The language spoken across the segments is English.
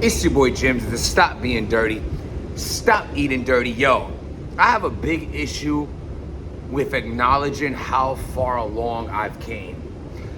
It's your boy Jims. The Stop Being Dirty, Stop Eating Dirty. Yo, I have a big issue with acknowledging how far along I've came.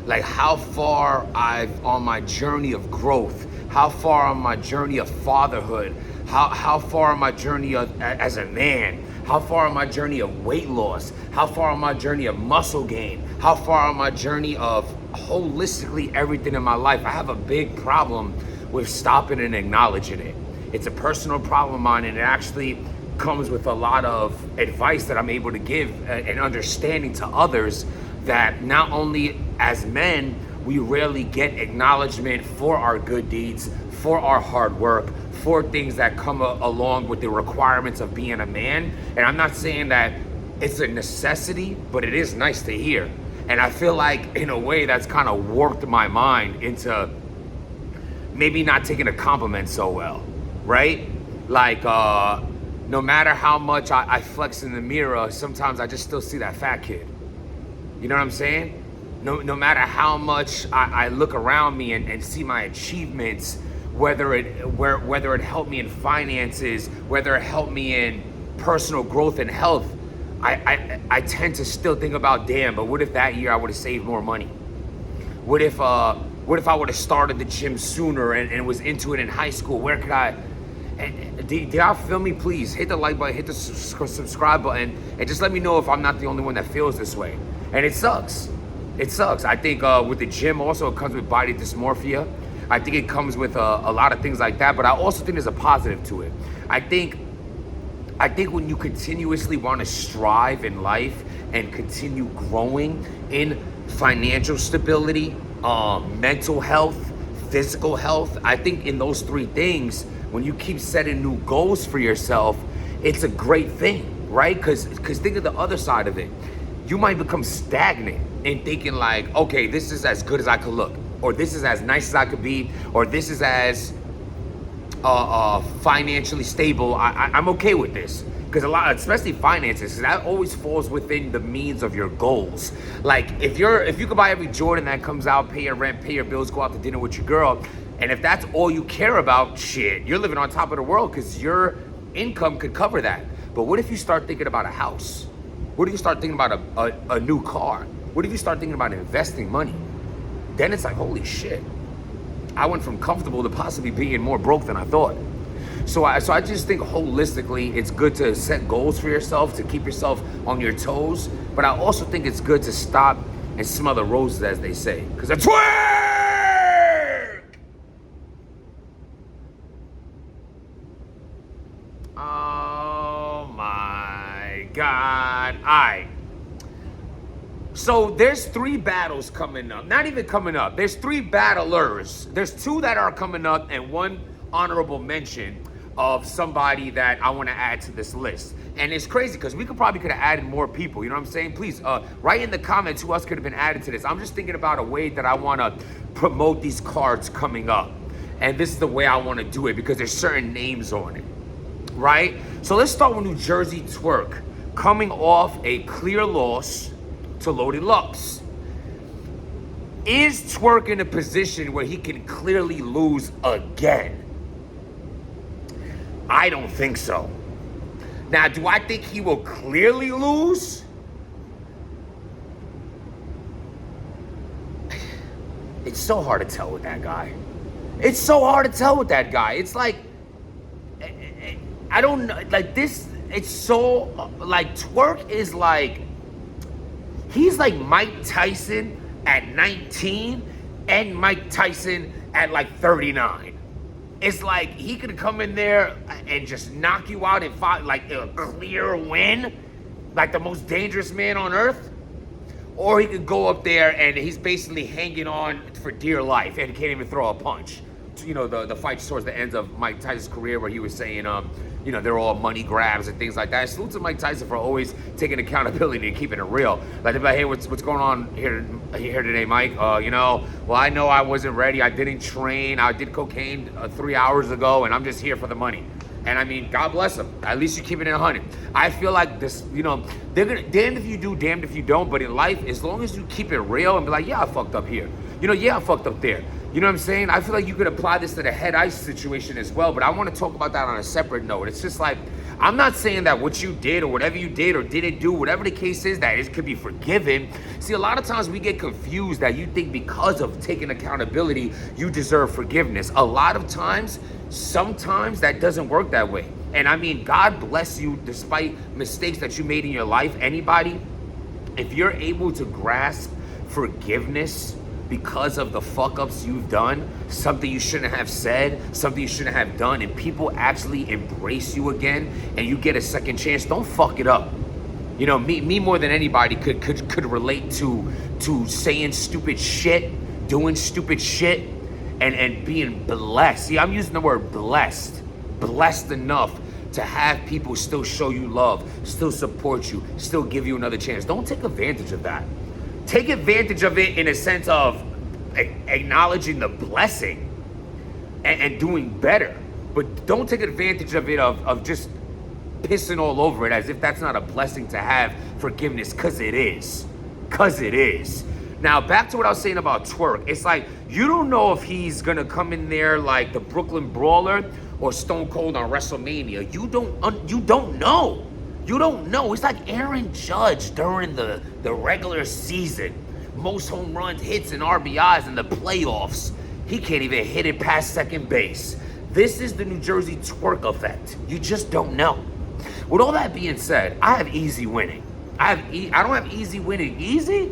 Like how far I've on my journey of growth, how far on my journey of fatherhood, how far on my journey as a man, how far on my journey of weight loss, how far on my journey of muscle gain, how far on my journey of holistically everything in my life. I have a big problem with stopping and acknowledging it. It's a personal problem of mine, and it actually comes with a lot of advice that I'm able to give and understanding to others, that not only as men, we rarely get acknowledgement for our good deeds, for our hard work, for things that come along with the requirements of being a man. And I'm not saying that it's a necessity, but it is nice to hear. And I feel like in a way that's kind of warped my mind into maybe not taking a compliment so well, right? Like, no matter how much I flex in the mirror, sometimes I just still see that fat kid. You know what I'm saying? No matter how much I look around me and see my achievements, whether it helped me in finances, whether it helped me in personal growth and health, I tend to still think about, damn, but what if that year I would have saved more money? What if I would have started the gym sooner and was into it in high school? Where could I? And do y'all feel me? Please hit the like button, hit the subscribe button, and just let me know if I'm not the only one that feels this way. And it sucks. It sucks. I think with the gym also, it comes with body dysmorphia. I think it comes with a lot of things like that, but I also think there's a positive to it. I think when you continuously want to strive in life and continue growing in financial stability, mental health, physical health, I think in those three things, when you keep setting new goals for yourself, it's a great thing, right? Because think of the other side of it. You might become stagnant in thinking like, okay, this is as good as I could look, or this is as nice as I could be, or this is as financially stable. I'm okay with this. Because a lot, especially finances, that always falls within the means of your goals. Like if you could buy every Jordan that comes out, pay your rent, pay your bills, go out to dinner with your girl, and if that's all you care about, shit, you're living on top of the world because your income could cover that. But what if you start thinking about a house? What if you start thinking about a new car? What if you start thinking about investing money? Then it's like, holy shit, I went from comfortable to possibly being more broke than I thought. So I just think holistically, it's good to set goals for yourself, to keep yourself on your toes. But I also think it's good to stop and smell the roses, as they say. Because I twerk! Oh my God. All right. So there's 3 battles coming up. Not even coming up. There's 3 battlers. There's 2 that are coming up and 1 honorable mention of somebody that I want to add to this list. And it's crazy because we could have added more people. You know what I'm saying? Please write in the comments who else could have been added to this. I'm just thinking about a way that I want to promote these cards coming up. And this is the way I want to do it because there's certain names on it, right? So let's start with New Jersey Twork, coming off a clear loss to Loaded Lux. Is Twork in a position where he can clearly lose again? I don't think so. Now, do I think he will clearly lose? It's so hard to tell with that guy. It's so hard to tell with that guy. It's like, I don't know, like this, it's so, like Twork is like, he's like Mike Tyson at 19 and Mike Tyson at like 39. It's like he could come in there and just knock you out in 5, like a clear win, like the most dangerous man on earth. Or he could go up there and he's basically hanging on for dear life and can't even throw a punch. You know, the fights towards the end of Mike Tyson's career where he was saying, you know, they're all money grabs and things like that. Salute to Mike Tyson for always taking accountability and keeping it real. Like, they're like, hey, what's going on here today, Mike? You know, well, I know I wasn't ready. I didn't train. I did cocaine 3 hours ago, and I'm just here for the money. And I mean, God bless him. At least you keep it in 100. I feel like this, you know, they're gonna, damned if you do, damned if you don't. But in life, as long as you keep it real and be like, yeah, I fucked up here. You know, yeah, I fucked up there. You know what I'm saying? I feel like you could apply this to the head ice situation as well, but I want to talk about that on a separate note. It's just like, I'm not saying that what you did or whatever you did or didn't do, whatever the case is, that it could be forgiven. See, a lot of times we get confused that you think because of taking accountability, you deserve forgiveness. A lot of times, sometimes that doesn't work that way. And I mean, God bless you despite mistakes that you made in your life. Anybody, if you're able to grasp forgiveness because of the fuck ups you've done, something you shouldn't have said, something you shouldn't have done, and people actually embrace you again and you get a second chance, don't fuck it up. You know, me more than anybody could relate to saying stupid shit, doing stupid shit, and being blessed. See, I'm using the word blessed enough to have people still show you love, still support you, still give you another chance. Don't take advantage of that. Take advantage of it in a sense of acknowledging the blessing and doing better. But don't take advantage of it of just pissing all over it as if that's not a blessing to have forgiveness, because it is. Because it is. Now, back to what I was saying about Twork. It's like, you don't know if he's going to come in there like the Brooklyn Brawler or Stone Cold on WrestleMania. You don't know. You don't know. It's like Aaron Judge during the regular season. Most home runs, hits, and RBIs in the playoffs. He can't even hit it past second base. This is the New Jersey Twork effect. You just don't know. With all that being said, I have easy winning. I don't have easy winning easy,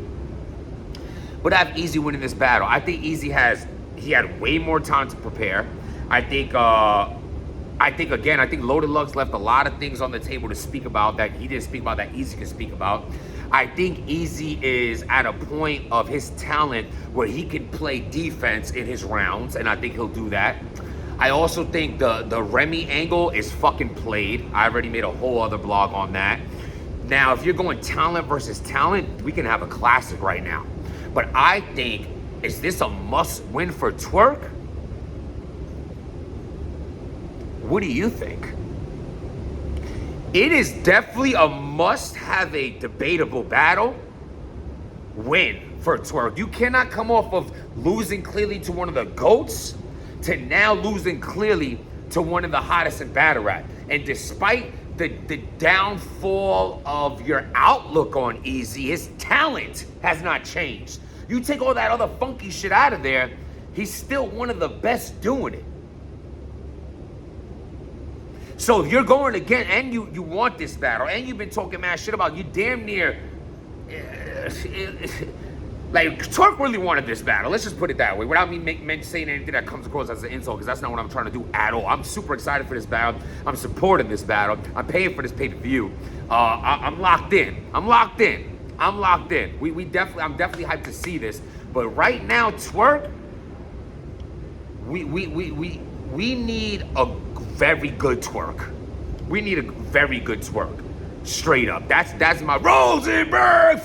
but I have easy winning this battle. I think Easy had way more time to prepare. I think Loaded Lux left a lot of things on the table to speak about that he didn't speak about that Easy can speak about. I think Easy is at a point of his talent where he can play defense in his rounds, and I think he'll do that. I also think the Remy angle is fucking played. I already made a whole other blog on that. Now, if you're going talent versus talent, we can have a classic right now. But I think, is this a must win for Twork? What do you think? It is definitely a must have a debatable battle win for Twork. You cannot come off of losing clearly to one of the GOATs to now losing clearly to one of the hottest in battle rap. And despite the downfall of your outlook on Easy, his talent has not changed. You take all that other funky shit out of there, he's still one of the best doing it. So if you're going again and you want this battle and you've been talking mad shit about, you damn near, like Twork really wanted this battle. Let's just put it that way without me saying anything that comes across as an insult, because that's not what I'm trying to do at all. I'm super excited for this battle. I'm supporting this battle. I'm paying for this pay-per-view. I'm locked in. I'm locked in. I'm definitely hyped to see this. But right now, Twork, we need a very good Twork. We need a very good Twork. Straight up. That's my Rosenberg.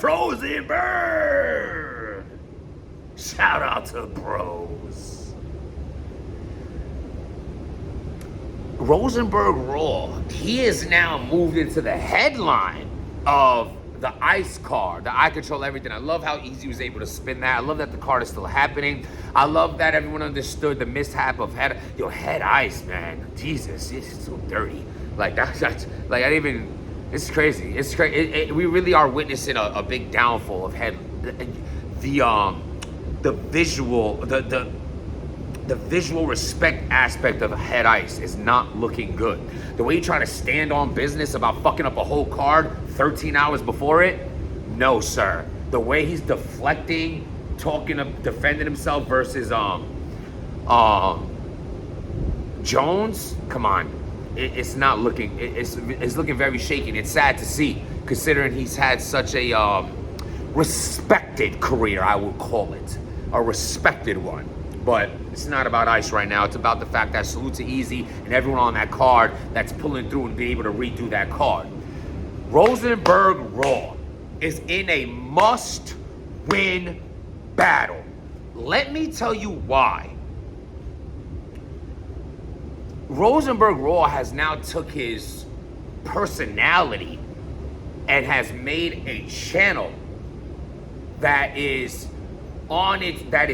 Shout out to bros. Rosenberg Raw. He is now moved into the headline of the Ice card, the I Control Everything. I love how Easy was able to spin that. I love that the card is still happening. I love that everyone understood the mishap of head Ice, man. Jesus, it's so dirty. Like that's like I didn't even. It's crazy. It's crazy. We really are witnessing a big downfall of head. The visual respect aspect of head Ice is not looking good. The way you try to stand on business about fucking up a whole card 13 hours before it, no sir. The way he's deflecting, defending himself versus Jones, come on. It's not looking, it's looking very shaky. It's sad to see, considering he's had such a respected career, I would call it. A respected one. But it's not about Ice right now. It's about the fact that salute to Easy and everyone on that card that's pulling through and being able to redo that card. Rosenberg Raw is in a must-win battle. Let me tell you why. Rosenberg Raw has now took his personality and has made a channel that is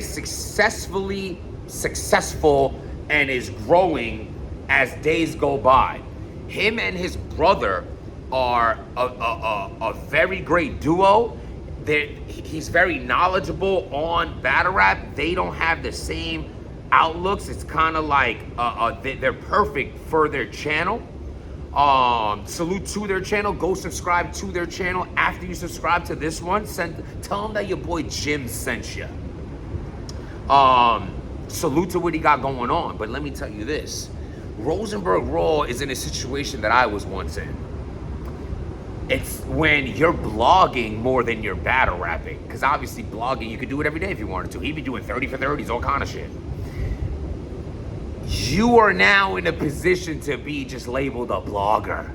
successfully successful and is growing as days go by. Him and his brother are a very great duo. He's very knowledgeable on battle rap. They don't have the same outlooks. It's kind of like they're perfect for their channel. Salute to their channel. Go subscribe to their channel. After you subscribe to this one, tell them that your boy Jim sent you. Salute to what he got going on. But let me tell you this. Rosenberg Raw is in a situation that I was once in. It's when you're blogging more than you're battle rapping. Because obviously blogging, you could do it every day if you wanted to. He'd be doing 30 for 30s, all kind of shit. You are now in a position to be just labeled a blogger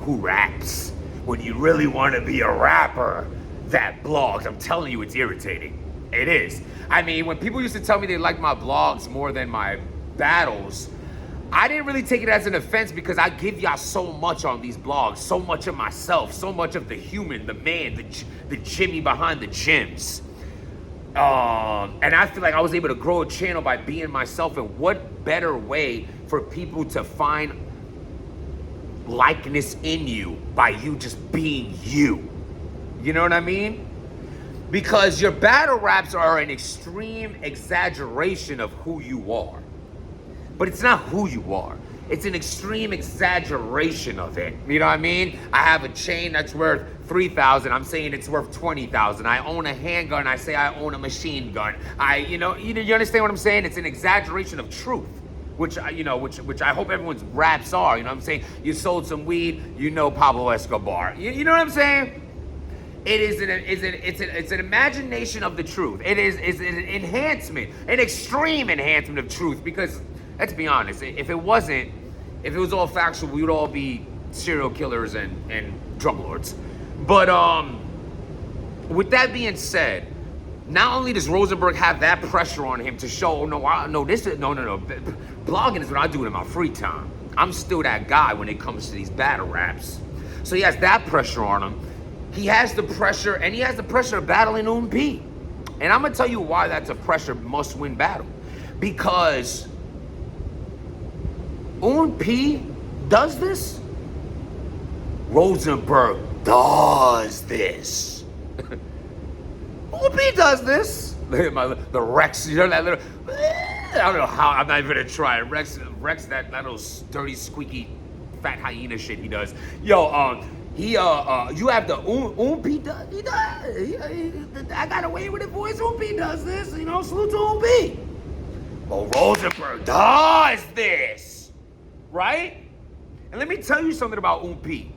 who raps when you really want to be a rapper that blogs. I'm telling you, it's irritating. It is. I mean, when people used to tell me they liked my blogs more than my battles, I didn't really take it as an offense because I give y'all so much on these blogs, so much of myself, so much of the human, the man, the Jimmy behind the gyms. And I feel like I was able to grow a channel by being myself. And what better way for people to find likeness in you by you just being you? You know what I mean? Because your battle raps are an extreme exaggeration of who you are. But it's not who you are. It's an extreme exaggeration of it. You know what I mean? I have a chain that's worth $3,000. I'm saying it's worth $20,000. I own a handgun. I say I own a machine gun. You understand what I'm saying? It's an exaggeration of truth, which I hope everyone's raps are. You know what I'm saying? You sold some weed. You know Pablo Escobar. You know what I'm saying? It's an imagination of the truth. It's an enhancement, an extreme enhancement of truth. Because let's be honest, if it was all factual, we would all be serial killers and drug lords. But with that being said, not only does Rosenberg have that pressure on him to show, no. Blogging is what I do in my free time. I'm still that guy when it comes to these battle raps. So he has that pressure on him. He has the pressure, and he has the pressure of battling P. And I'm gonna tell you why that's a pressure must-win battle. Because P does this. Rosenberg does this. P does this. Look at the Rex. You know that little. I don't know how. I'm not even gonna try. Rex, that little dirty, squeaky, fat hyena shit he does. Yo, you have the P does. He does. I got away with it, boys. P does this. You know, salute to P. But Rosenberg does this. Right? And let me tell you something about P.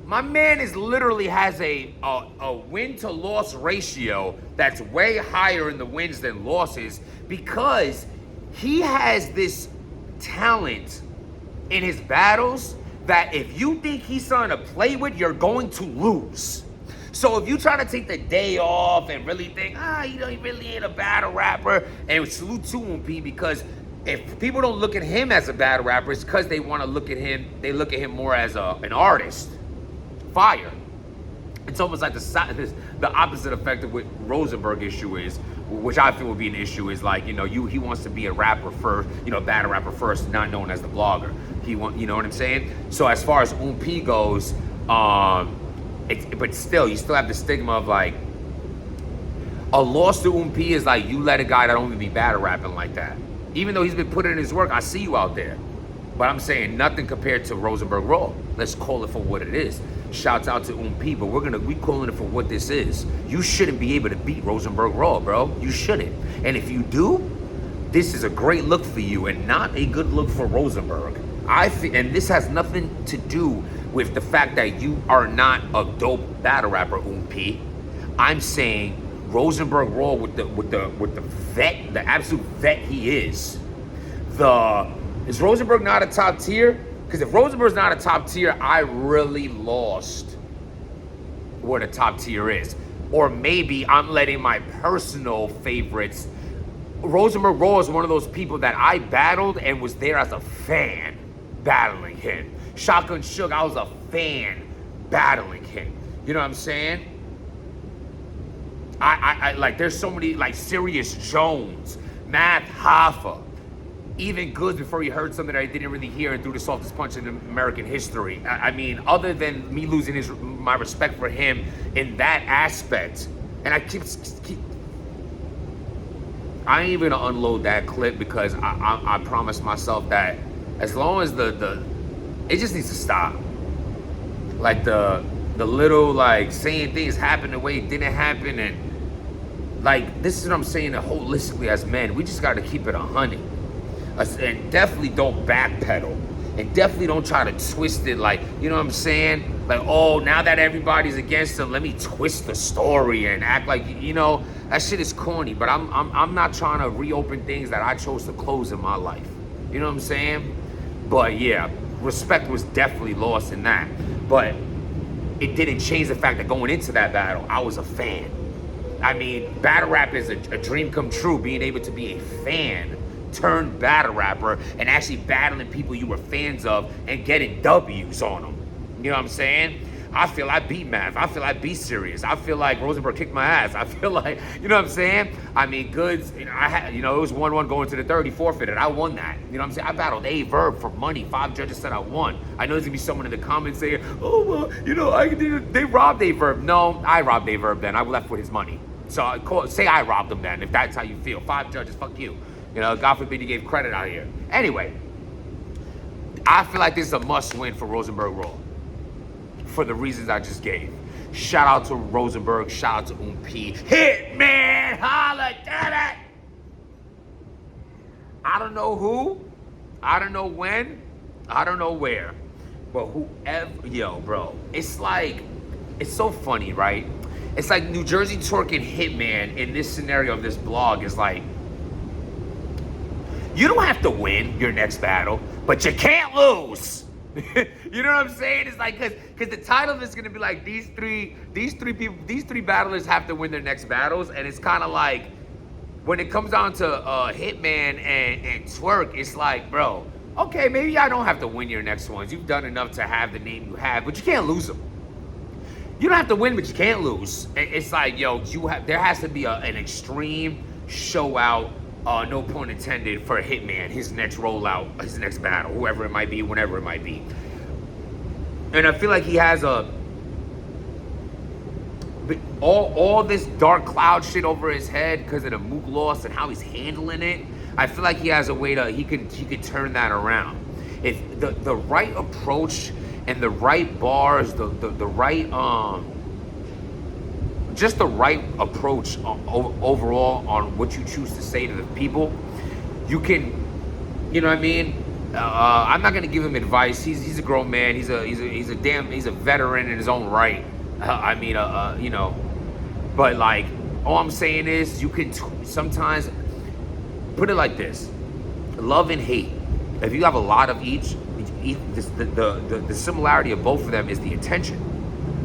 My man literally has a win to loss ratio that's way higher in the wins than losses because he has this talent in his battles that if you think he's something to play with, you're going to lose. So if you try to take the day off and really think, he really ain't a battle rapper, and salute to P, because if people don't look at him as a battle rapper, it's because they want to look at him. They look at him more as an artist. Fire. It's almost like the opposite effect of what Rosenberg issue is, which I feel would be an issue, is like, he wants to be a rapper first, battle rapper first, not known as the blogger. You know what I'm saying? So as far as P goes, but still, you still have the stigma of like, a loss to P is like you let a guy that don't even be battle rapping like that. Even though he's been putting in his work, I see you out there. But I'm saying nothing compared to Rosenberg Raw. Let's call it for what it is. Shouts out to P, but we calling it for what this is. You shouldn't be able to beat Rosenberg Raw, bro. You shouldn't. And if you do, this is a great look for you and not a good look for Rosenberg. And this has nothing to do with the fact that you are not a dope battle rapper, P. I'm saying Rosenberg Raw with the vet, the absolute vet he is. Is Rosenberg not a top tier? Because if Rosenberg's not a top tier, I really lost what a top tier is. Or maybe I'm letting my personal favorites. Rosenberg Raw is one of those people that I battled and was there as a fan battling him. Shotgun Suge, I was a fan battling him. You know what I'm saying? I like, there's so many, like Sirius Jones, Matt Hoffa, even Goods before he heard something that I didn't really hear and threw the softest punch in American history. I mean, other than me losing my respect for him in that aspect, and I ain't even gonna unload that clip because I promised myself that as long as it just needs to stop. Like the little, like, saying things happen the way it didn't happen, and like, this is what I'm saying, holistically as men, we just gotta keep it 100. And definitely don't backpedal. And definitely don't try to twist it, like, you know what I'm saying? Like, oh, now that everybody's against him, let me twist the story and act like, you know, that shit is corny. But I'm not trying to reopen things that I chose to close in my life. You know what I'm saying? But yeah, respect was definitely lost in that. But it didn't change the fact that going into that battle, I was a fan. I mean, battle rap is a dream come true, being able to be a fan turned battle rapper and actually battling people you were fans of and getting W's on them. You know what I'm saying? I feel I beat Math. I feel I beat Sirius. I feel like Rosenberg kicked my ass. I feel like, you know what I'm saying? I mean, Goods, you know, it was 1-1 going to the third. He forfeited. I won that. You know what I'm saying? I battled A Verb for money. 5 judges said I won. I know there's gonna be someone in the comments saying, oh, well, you know, they robbed A Verb. No, I robbed A Verb then. I left with his money. So say I robbed him then, if that's how you feel. 5 judges, fuck you. You know, God forbid you gave credit out here. Anyway, I feel like this is a must-win for Rosenberg Raw for the reasons I just gave. Shout out to Rosenberg. Shout out to P. Hitman Holla, damn it! I don't know who. I don't know when. I don't know where. But whoever, yo, bro. It's like, it's so funny, right? It's like New Jersey Twork and Hitman in this scenario of this blog is like, you don't have to win your next battle, but you can't lose. You know what I'm saying? It's like, because the title of it's gonna be like these three battlers have to win their next battles, and it's kind of like when it comes down to Hitman and Twork, it's like, bro, okay, maybe I don't have to win your next ones. You've done enough to have the name you have, but you can't lose them. You don't have to win, but you can't lose. It's like, yo, there has to be an extreme show out. No pun intended, for Hitman, his next rollout, his next battle, whoever it might be, whenever it might be. And I feel like he has all this dark cloud shit over his head because of the Mook loss and how he's handling it. I feel like he has a way he could turn that around. If the right approach and the right bars, the right just the right approach overall on what you choose to say to the people, you can, you know what I mean? I'm not gonna give him advice. He's a grown man. He's a veteran in his own right. I mean, you know, but like, all I'm saying is you can sometimes put it like this: love and hate. If you have a lot of each the similarity of both of them is the attention.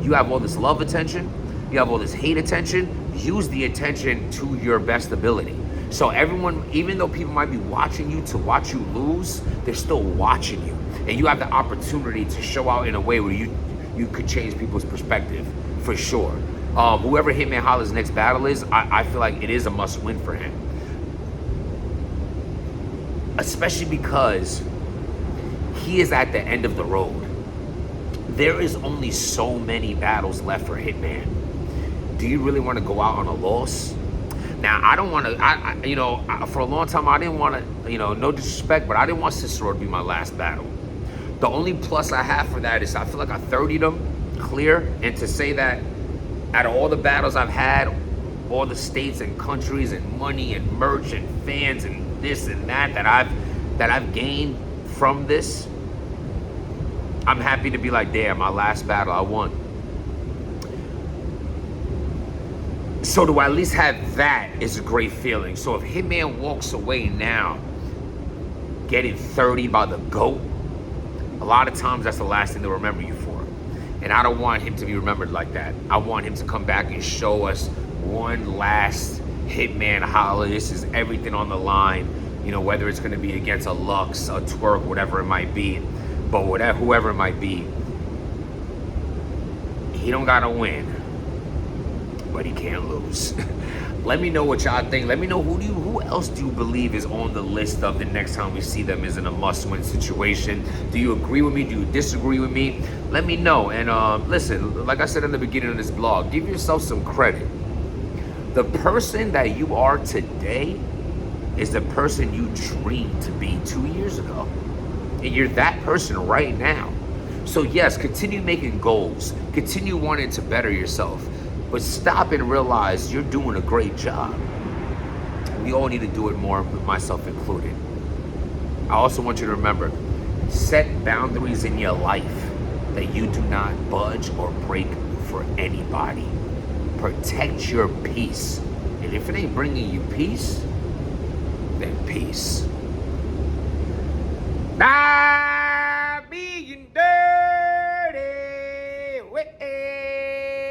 You have all this love attention. You have all this hate attention. Use the attention to your best ability. So everyone, even though people might be watching you to watch you lose, they're still watching you. And you have the opportunity to show out in a way where you could change people's perspective, for sure. Whoever Hitman Holla's next battle is, I feel like it is a must-win for him. Especially because he is at the end of the road. There is only so many battles left for Hitman. Do you really want to go out on a loss? Now, I don't want to, you know, for a long time, I didn't want to, you know, no disrespect, but I didn't want Cicero to be my last battle. The only plus I have for that is I feel like I 30'd them clear, and to say that out of all the battles I've had, all the states and countries and money and merch and fans and this and that I've gained from this, I'm happy to be like, damn, my last battle, I won. So to at least have that is a great feeling. So if Hitman walks away now, getting 30 by the GOAT, a lot of times that's the last thing they'll remember you for. And I don't want him to be remembered like that. I want him to come back and show us one last Hitman Holla. This is everything on the line. You know, whether it's gonna be against a Lux, a Twork, whatever it might be. But whoever it might be, he don't gotta win. but he can't lose. Let me know what y'all think. Let me know who else do you believe is on the list of the next time we see them is in a must-win situation. Do you agree with me? Do you disagree with me? Let me know. And listen, like I said in the beginning of this blog, give yourself some credit. The person that you are today is the person you dreamed to be 2 years ago. And you're that person right now. So yes, continue making goals. Continue wanting to better yourself. But stop and realize you're doing a great job. We all need to do it more, myself included. I also want you to remember, set boundaries in your life that you do not budge or break for anybody. Protect your peace. And if it ain't bringing you peace, then peace. Bye!